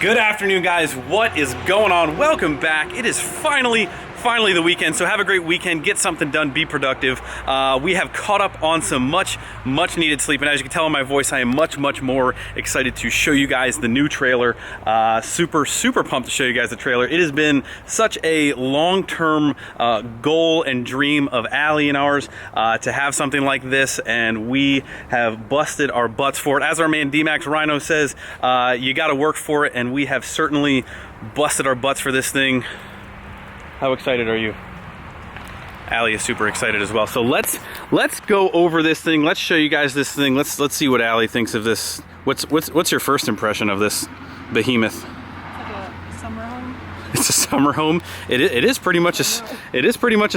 Good afternoon, guys. What is going on? Welcome back. It is finally the weekend, so have a great weekend. Get something done, be productive. We have caught up on some much needed sleep, and as you can tell in my voice, I am much more excited to show you guys the new trailer. Super pumped to show you guys the trailer. It has been such a long-term goal and dream of Allie and ours to have something like this, and we have busted our butts for it. As our man D-Max Rhino says, you got to work for it, and we have certainly busted our butts for this thing. How excited are you? Allie is super excited as well. So let's go over this thing. Let's show you guys this thing. Let's see what Allie thinks of this. What's your first impression of this behemoth? It's like a summer home. It's a summer home. It is pretty much a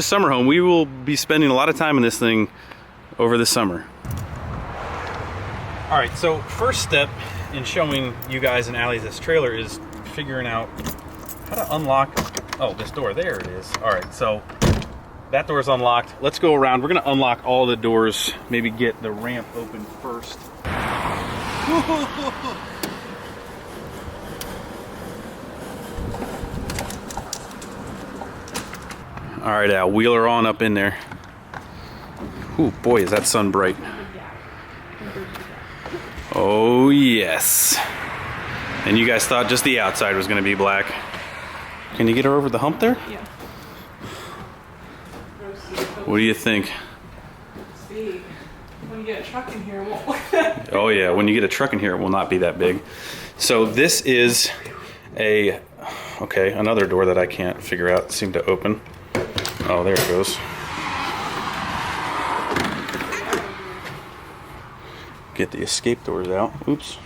summer home. We will be spending a lot of time in this thing over the summer. All right. So first step in showing you guys and Allie this trailer is figuring out how to unlock. Oh, this door, there it is. All right, so that door is unlocked. Let's go around. We're gonna unlock all the doors, maybe get the ramp open first. All right, Al, wheel her on up in there. Ooh, boy, is that sun bright. Oh, yes. And you guys thought just the outside was gonna be black. Can you get her over the hump there? Yeah. What do you think? See, when you get a truck in here, it won't look that big. Oh yeah, when you get a truck in here, it will not be that big. So this is another door that I can't figure out, seem to open. Oh, there it goes. Get the escape doors out. Oops.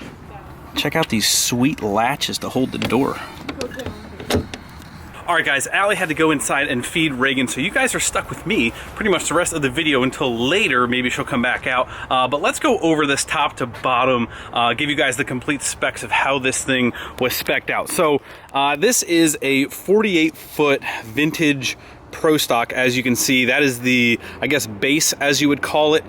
Check out these sweet latches to hold the door. All right, guys, Allie had to go inside and feed Reagan, so you guys are stuck with me pretty much the rest of the video until later. Maybe she'll come back out. But let's go over this top to bottom, give you guys the complete specs of how this thing was spec'd out. So this is a 48-foot vintage Pro Stock. As you can see, that is the, I guess, base, as you would call it.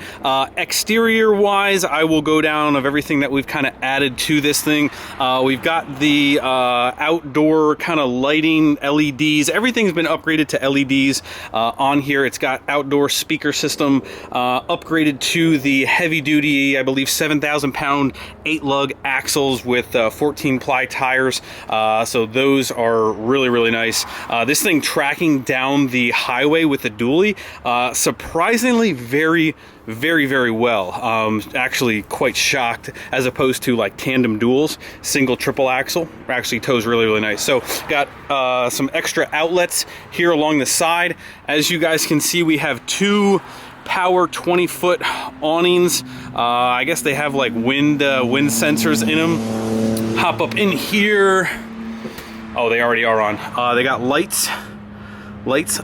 Exterior wise, I will go down of everything that we've kind of added to this thing. We've got the outdoor kind of lighting, LEDs. Everything's been upgraded to LEDs on here. It's got outdoor speaker system upgraded to the heavy duty, I believe 7,000 pound 8-lug axles with 14 ply tires. So those are really nice. This thing tracking down the highway with the dually, surprisingly very well. Actually quite shocked, as opposed to like tandem duals, single triple axle actually tows really nice. So got some extra outlets here along the side. As you guys can see, we have two power 20-foot awnings. I guess they have like wind sensors in them. Hop up in here. Oh, they already are on. They got lights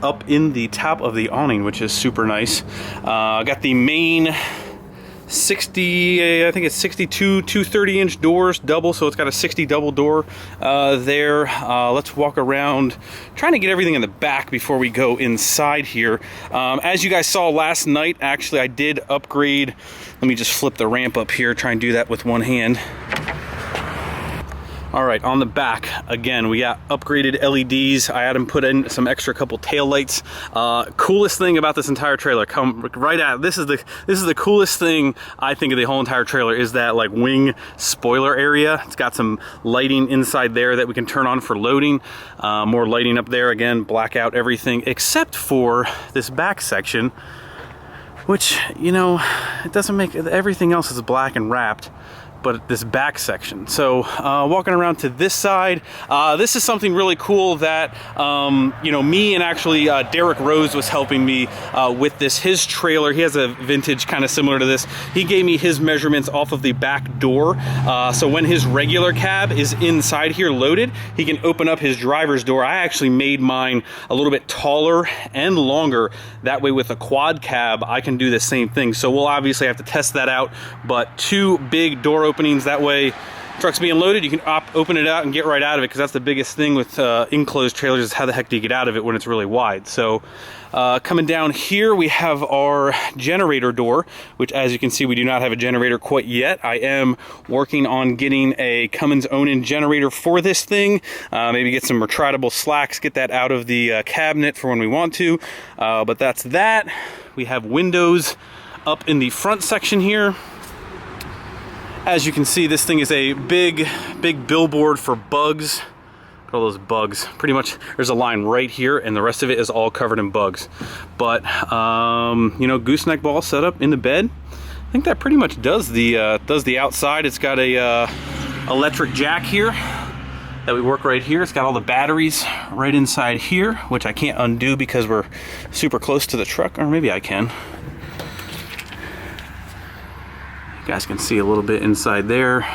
up in the top of the awning, which is super nice. Got the main 60, I think it's 62 230-inch doors, double, so it's got a 60 double door there. Let's walk around, trying to get everything in the back before we go inside here. As you guys saw last night, actually I did upgrade. Let me just flip the ramp up here, try and do that with one hand. All right, on the back, again, we got upgraded LEDs. I had them put in some extra couple tail lights. Coolest thing about this entire trailer, this is the coolest thing I think of the whole entire trailer, is that like wing spoiler area. It's got some lighting inside there that we can turn on for loading. More lighting up there, again, black out everything except for this back section, which, you know, it doesn't make, everything else is black and wrapped, but this back section. So walking around to this side, this is something really cool that you know, me and actually Derek Rose was helping me with this. His trailer, he has a vintage kind of similar to this. He gave me his measurements off of the back door, so when his regular cab is inside here loaded, he can open up his driver's door. I actually made mine a little bit taller and longer, that way with a quad cab I can do the same thing. So we'll obviously have to test that out, but two big door openings, that way truck's being loaded, you can open it out and get right out of it, because that's the biggest thing with enclosed trailers is how the heck do you get out of it when it's really wide. So coming down here, we have our generator door, which, as you can see, we do not have a generator quite yet. I am working on getting a Cummins own-in generator for this thing. Maybe get some retractable slacks, get that out of the cabinet for when we want to. But that's that. We have windows up in the front section here. As you can see, this thing is a big billboard for bugs. Look at all those bugs. Pretty much there's a line right here, and the rest of it is all covered in bugs. But you know, gooseneck ball set up in the bed. I think that pretty much does the outside. It's got a electric jack here that we work right here. It's got all the batteries right inside here, which I can't undo because we're super close to the truck, or maybe I can. You guys can see a little bit inside there.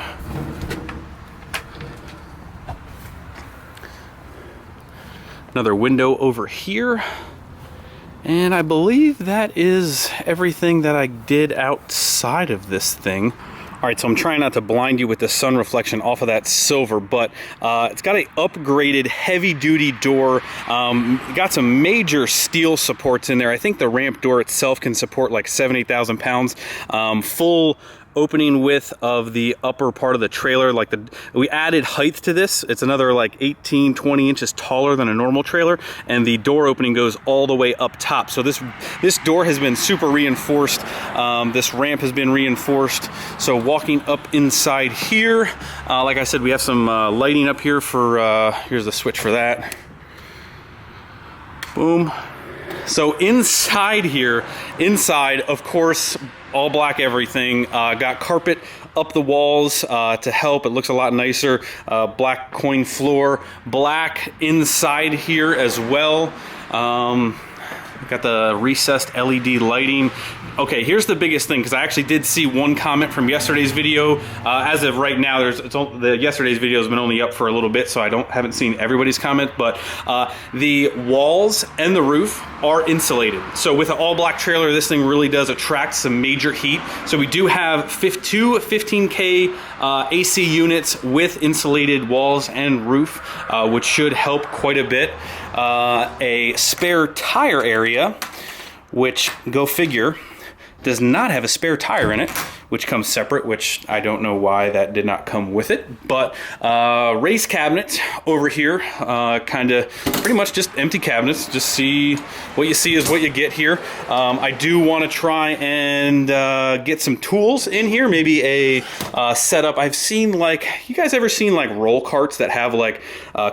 Another window over here. And I believe that is everything that I did outside of this thing. All right, so I'm trying not to blind you with the sun reflection off of that silver, but it's got a upgraded heavy-duty door. Got some major steel supports in there. I think the ramp door itself can support like 7,000-8,000 pounds. Full opening width of the upper part of the trailer. Like we added height to this. It's another like 18-20 inches taller than a normal trailer, and the door opening goes all the way up top. So this door has been super reinforced. This ramp has been reinforced. So walking up inside here, like I said, we have some lighting up here for here's the switch for that. Boom. So inside here, of course, all black everything. Got carpet up the walls to help. It looks a lot nicer. Black coin floor, black inside here as well. Got the recessed LED lighting. Okay, here's the biggest thing, because I actually did see one comment from yesterday's video. As of right now, the yesterday's video has been only up for a little bit, so I haven't seen everybody's comment. But the walls and the roof are insulated. So with an all-black trailer, this thing really does attract some major heat. So we do have two 15K AC units with insulated walls and roof, which should help quite a bit. A spare tire area, which, go figure, does not have a spare tire in it, which comes separate, which I don't know why that did not come with it. But race cabinet over here, kind of pretty much just empty cabinets. Just see what you see is what you get here. I do want to try and get some tools in here, maybe a setup. I've seen, like, you guys ever seen like roll carts that have like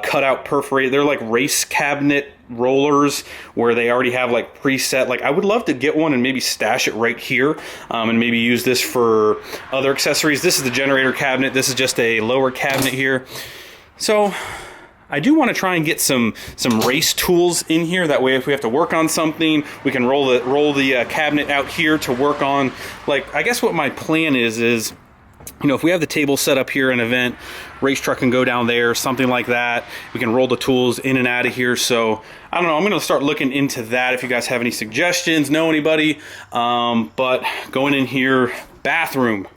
cutout perforated? They're like race cabinet rollers where they already have like preset. Like, I would love to get one and maybe stash it right here, and maybe use this for other accessories. This is the generator cabinet. This is just a lower cabinet here. So I do want to try and get some race tools in here. That way, if we have to work on something, we can roll the cabinet out here to work on. Like, I guess what my plan is, you know, if we have the table set up here in an event, race truck can go down there, something like that. We can roll the tools in and out of here. So I don't know, I'm gonna start looking into that if you guys have any suggestions, know anybody. But going in here, bathroom.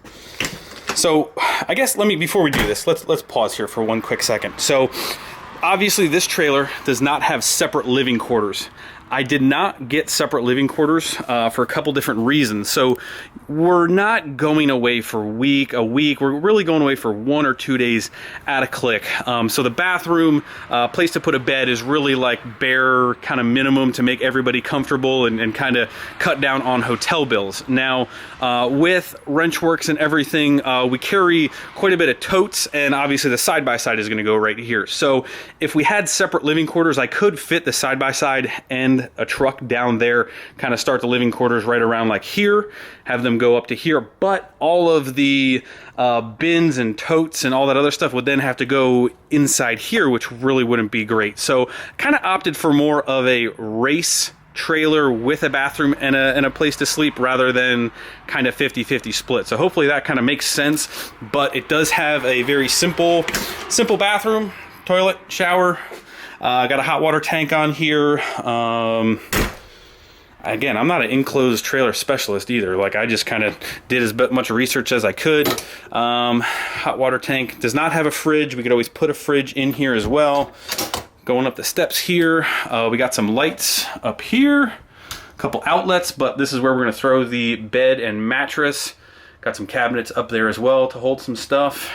So I guess before we do this, let's pause here for one quick second. So obviously this trailer does not have separate living quarters. I did not get separate living quarters for a couple different reasons. So we're not going away for a week. We're really going away for 1 or 2 days at a click. So the bathroom, place to put a bed is really like bare kind of minimum to make everybody comfortable and kind of cut down on hotel bills. Now, with Wrenchworks and everything, we carry quite a bit of totes, and obviously the side-by-side is going to go right here. So if we had separate living quarters, I could fit the side-by-side and a truck down there, kind of start the living quarters right around like here, have them go up to here, but all of the bins and totes and all that other stuff would then have to go inside here, which really wouldn't be great. So kind of opted for more of a race trailer with a bathroom and a place to sleep, rather than kind of 50-50 split. So hopefully that kind of makes sense. But it does have a very simple bathroom, toilet, shower. Got a hot water tank on here. again, I'm not an enclosed trailer specialist either. Like, I just kind of did as much research as I could. Hot water tank does not have a fridge. We could always put a fridge in here as well. Going up the steps here, we got some lights up here, a couple outlets, but this is where we're gonna throw the bed and mattress. Got some cabinets up there as well to hold some stuff.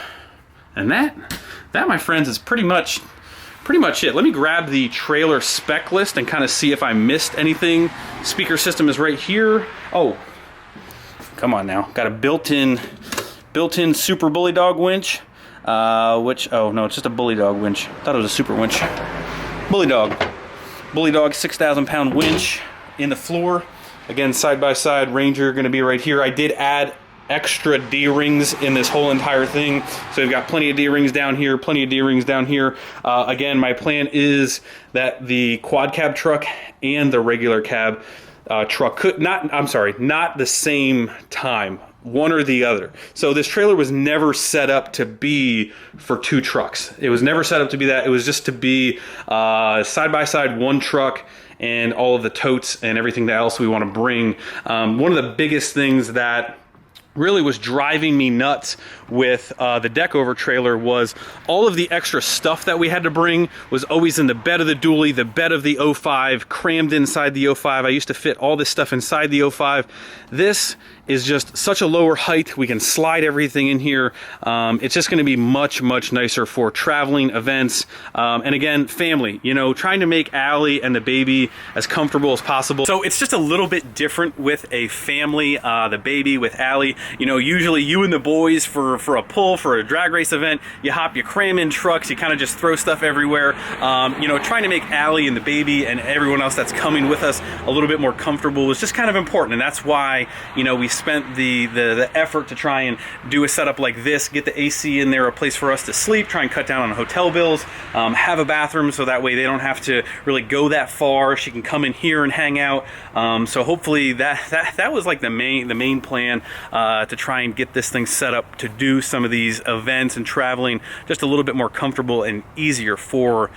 And that, my friends, is pretty much it. Let me grab the trailer spec list and kind of see if I missed anything. Speaker system is right here. Oh, come on now. Got a built-in super bully dog winch, which, oh no, it's just a bully dog winch. Thought it was a super winch. Bully dog 6,000 pound winch in the floor. Again, side by side, Ranger gonna be right here. I did add extra D-rings in this whole entire thing. So we've got plenty of D-rings down here, plenty of D-rings down here. Again, my plan is that the quad cab truck and the regular cab truck could not the same time, one or the other. So this trailer was never set up to be for two trucks. It was never set up to be that. It was just to be side by side, one truck, and all of the totes and everything else we want to bring. One of the biggest things that really was driving me nuts with the deck over trailer was all of the extra stuff that we had to bring was always in the bed of the dually, the bed of the 05, crammed inside the 05. I used to fit all this stuff inside the 05. This is just such a lower height. We can slide everything in here. It's just gonna be much, much nicer for traveling events. And again, family, you know, trying to make Allie and the baby as comfortable as possible. So it's just a little bit different with a family, the baby with Allie. You know, usually you and the boys for a pull, for a drag race event, you cram in trucks, you kind of just throw stuff everywhere. You know, trying to make Allie and the baby and everyone else that's coming with us a little bit more comfortable was just kind of important. And that's why, you know, we spent the effort to try and do a setup like this, get the AC in there, a place for us to sleep, try and cut down on hotel bills, have a bathroom so that way they don't have to really go that far. She can come in here and hang out. So hopefully that was like the main plan, to try and get this thing set up to do some of these events and traveling just a little bit more comfortable and easier for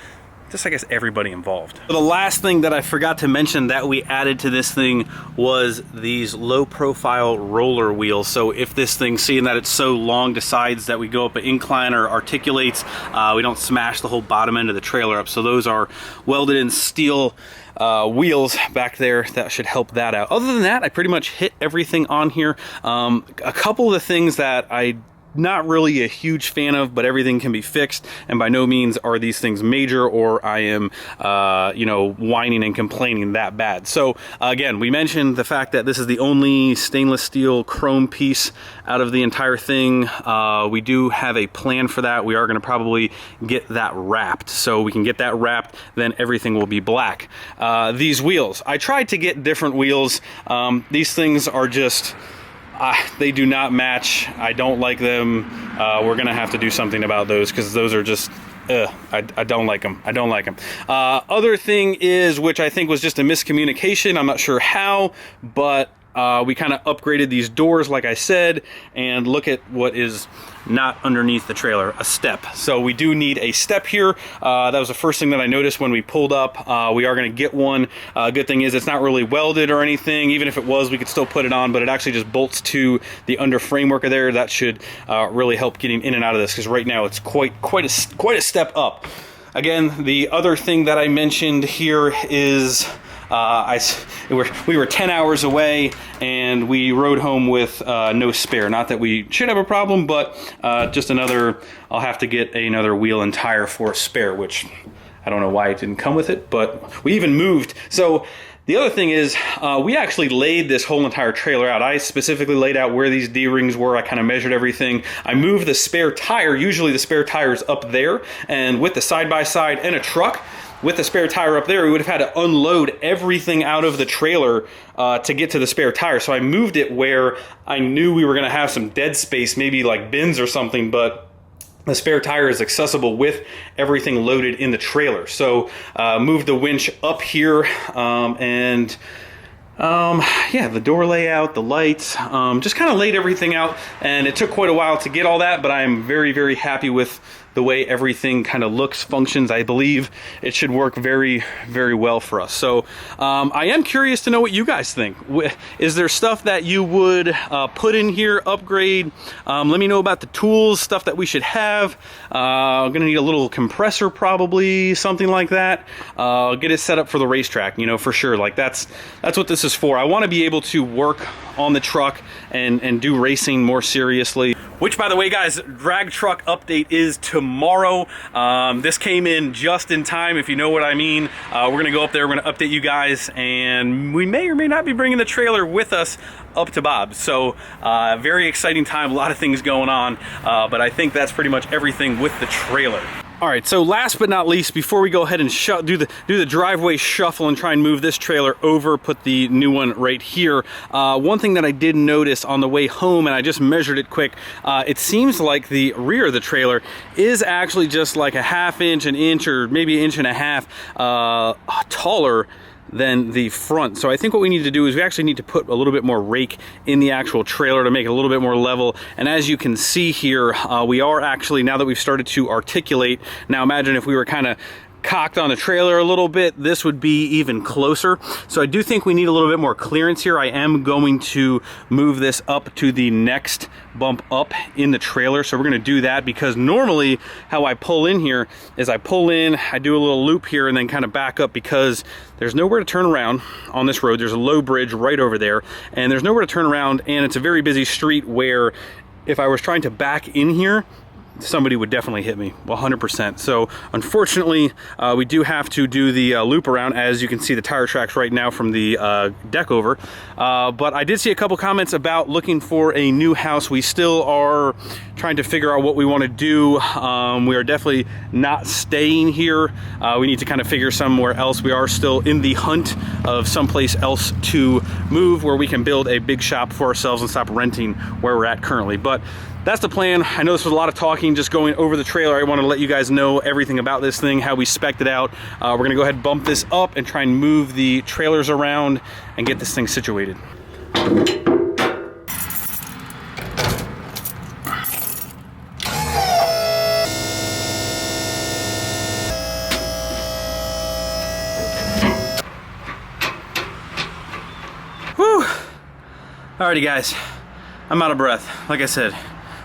just, I guess, everybody involved. The last thing that I forgot to mention that we added to this thing was these low profile roller wheels. So if this thing, seeing that it's so long to sides that we go up an incline or articulates, we don't smash the whole bottom end of the trailer up. So those are welded in steel wheels back there. That should help that out. Other than that, I pretty much hit everything on here. A couple of the things that I not really a huge fan of, but everything can be fixed, and by no means are these things major or I am you know, whining and complaining that bad. So again, we mentioned the fact that this is the only stainless steel chrome piece out of the entire thing. We do have a plan for that. We are going to probably get that wrapped, so we can get that wrapped, then everything will be black. These wheels, I tried to get different wheels. These things are just they do not match. I don't like them. We're gonna have to do something about those because those are just I don't like them. I don't like them. Other thing is, which I think was just a miscommunication, I'm not sure how, but we kind of upgraded these doors, like I said, and look at what is not underneath the trailer, a step. So we do need a step here. That was the first thing that I noticed when we pulled up. We are going to get one. Good thing is it's not really welded or anything. Even if it was, we could still put it on, but it actually just bolts to the under framework of there. That should really help getting in and out of this, because right now it's quite a step up. Again, the other thing that I mentioned here is we were 10 hours away and we rode home with no spare. Not that we should have a problem, but just another, I'll have to get another wheel and tire for a spare, which I don't know why it didn't come with it, but we even moved. So the other thing is, we actually laid this whole entire trailer out. I specifically laid out where these D-rings were. I kind of measured everything. I moved the spare tire. Usually the spare tire is up there, and with the side-by-side and a truck, with the spare tire up there, we would have had to unload everything out of the trailer to get to the spare tire. So I moved it where I knew we were going to have some dead space, maybe like bins or something, but the spare tire is accessible with everything loaded in the trailer. So moved the winch up here, and yeah, the door layout, the lights, just kind of laid everything out, and it took quite a while to get all that, but I am very, very happy with the way everything kind of looks, functions. I believe it should work very, very well for us. So I am curious to know what you guys think. Is there stuff that you would put in here, upgrade? Let me know about the tools, stuff that we should have. I'm gonna need a little compressor, probably something like that. Get it set up for the racetrack, you know, for sure. Like that's what this is for. I want to be able to work on the truck and do racing more seriously. Which, by the way, guys, drag truck update is tomorrow. This came in just in time, if you know what I mean. We're gonna go up there, we're gonna update you guys, and we may or may not be bringing the trailer with us up to Bob's. So very exciting time, a lot of things going on, but I think that's pretty much everything with the trailer. All right, so last but not least, before we go ahead and do the driveway shuffle and try and move this trailer over, put the new one right here, one thing that I did notice on the way home, and I just measured it quick, it seems like the rear of the trailer is actually just like a ½ inch, an inch, or maybe an inch and a half taller than the front. So I think what we need to do is we actually need to put a little bit more rake in the actual trailer to make it a little bit more level. And as you can see here, we are actually, now that we've started to articulate, now imagine if we were kind of cocked on the trailer a little bit, this would be even closer. So I do think we need a little bit more clearance here. I am going to move this up to the next bump up in the trailer. So we're going to do that, because normally how I pull in here is I pull in, I do a little loop here, and then kind of back up, because there's nowhere to turn around on this road. There's a low bridge right over there, and there's nowhere to turn around, and it's a very busy street where if I was trying to back in here, somebody would definitely hit me 100%. So unfortunately, we do have to do the loop around. As you can see, the tire tracks right now from the deck over. But I did see a couple comments about looking for a new house. We still are trying to figure out what we want to do. We are definitely not staying here. We need to kind of figure somewhere else. We are still in the hunt of someplace else to move where we can build a big shop for ourselves and stop renting where we're at currently. But that's the plan. I know this was a lot of talking, just going over the trailer. I want to let you guys know everything about this thing, how we spec'd it out. We're gonna go ahead and bump this up and try and move the trailers around and get this thing situated. Whew. Alrighty guys, I'm out of breath. Like I said,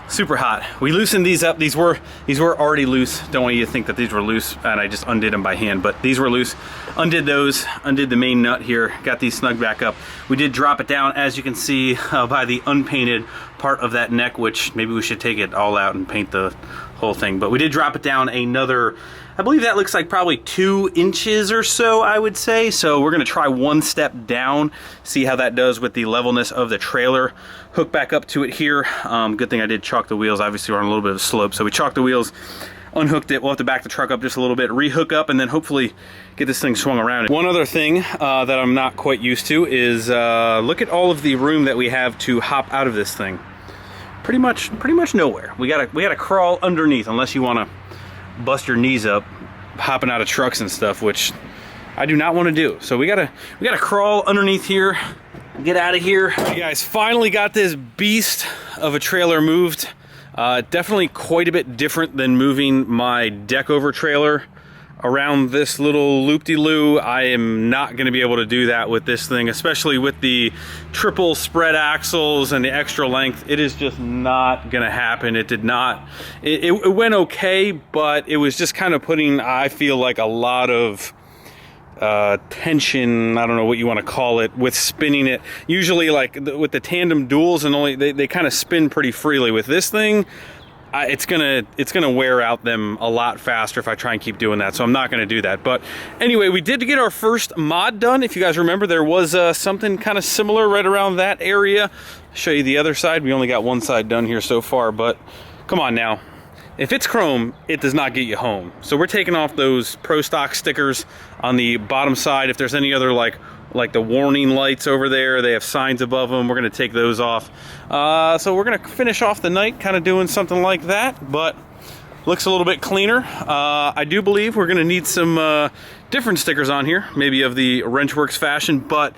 super hot. We loosened these up. These were already loose. Don't want you to think that these were loose and I just undid them by hand, but these were loose. Undid those, undid the main nut here, got these snug back up. We did drop it down, as you can see, by the unpainted part of that neck, which maybe we should take it all out and paint the whole thing. But we did drop it down another, I believe that looks like probably 2 inches or so, I would say. So we're gonna try one step down, see how that does with the levelness of the trailer. Hook back up to it here. Good thing I did chalk the wheels. Obviously we're on a little bit of a slope, so we chalked the wheels, unhooked it. We'll have to back the truck up just a little bit, rehook up, and then hopefully get this thing swung around. One other thing that I'm not quite used to is look at all of the room that we have to hop out of this thing. Pretty much nowhere. We gotta crawl underneath, unless you want to bust your knees up hopping out of trucks and stuff, which I do not want to do. So we gotta crawl underneath here, get out of here. You guys, finally got this beast of a trailer moved. Definitely quite a bit different than moving my deck over trailer around this little loop-de-loo. I am not going to be able to do that with this thing, especially with the triple spread axles and the extra length. It is just not going to happen. It did not. It went okay, but it was just kind of putting, I feel like, a lot of tension, I don't know what you want to call it, with spinning it. Usually, like with the tandem duals, and only they kind of spin pretty freely. With this thing, it's gonna wear out them a lot faster if I try and keep doing that, so I'm not gonna do that. But anyway, we did get our first mod done. If you guys remember, there was something kind of similar right around that area. I'll show you the other side. We only got one side done here so far, but come on now. If it's chrome, it does not get you home. So we're taking off those Pro Stock stickers on the bottom side. If there's any other like the warning lights over there, they have signs above them, we're gonna take those off. So we're gonna finish off the night kind of doing something like that, but looks a little bit cleaner. I do believe we're gonna need some different stickers on here, maybe of the Wrenchworks fashion, but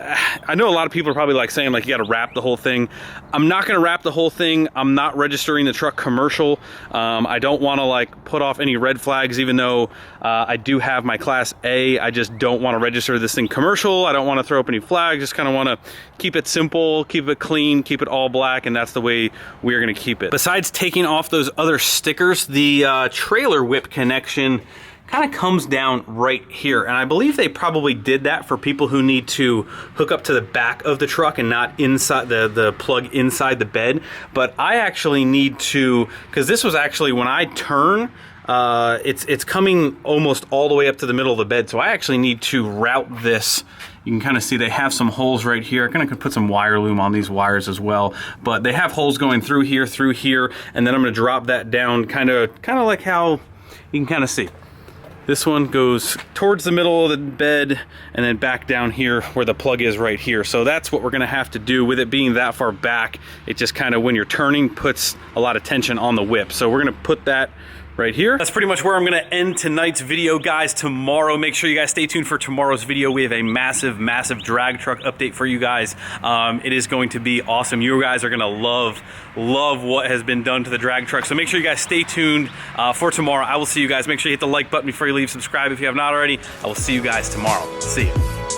I know a lot of people are probably like saying like you got to wrap the whole thing. I'm not going to wrap the whole thing. I'm not registering the truck commercial. I don't want to like put off any red flags, even though I do have my Class A. I just don't want to register this thing commercial. I don't want to throw up any flags. Just kind of want to keep it simple, keep it clean, keep it all black, and that's the way we're going to keep it. Besides taking off those other stickers, the trailer whip connection kind of comes down right here, and I believe they probably did that for people who need to hook up to the back of the truck and not inside the plug inside the bed. But I actually need to, because this was actually when I turn, it's coming almost all the way up to the middle of the bed, so I actually need to route this. You can kind of see they have some holes right here. I'm gonna put some wire loom on these wires as well, but they have holes going through here, and then I'm gonna drop that down kind of like how you can kind of see. This one goes towards the middle of the bed and then back down here where the plug is right here. So that's what we're gonna have to do. With it being that far back, it just kind of, when you're turning, puts a lot of tension on the whip. So we're gonna put that right here. That's pretty much where I'm gonna end tonight's video, guys. Tomorrow, make sure you guys stay tuned for tomorrow's video. We have a massive drag truck update for you guys. It is going to be awesome. You guys are gonna love what has been done to the drag truck. So make sure you guys stay tuned for tomorrow. I will see you guys. Make sure you hit the like button before you leave. Subscribe if you have not already. I will see you guys tomorrow. See you.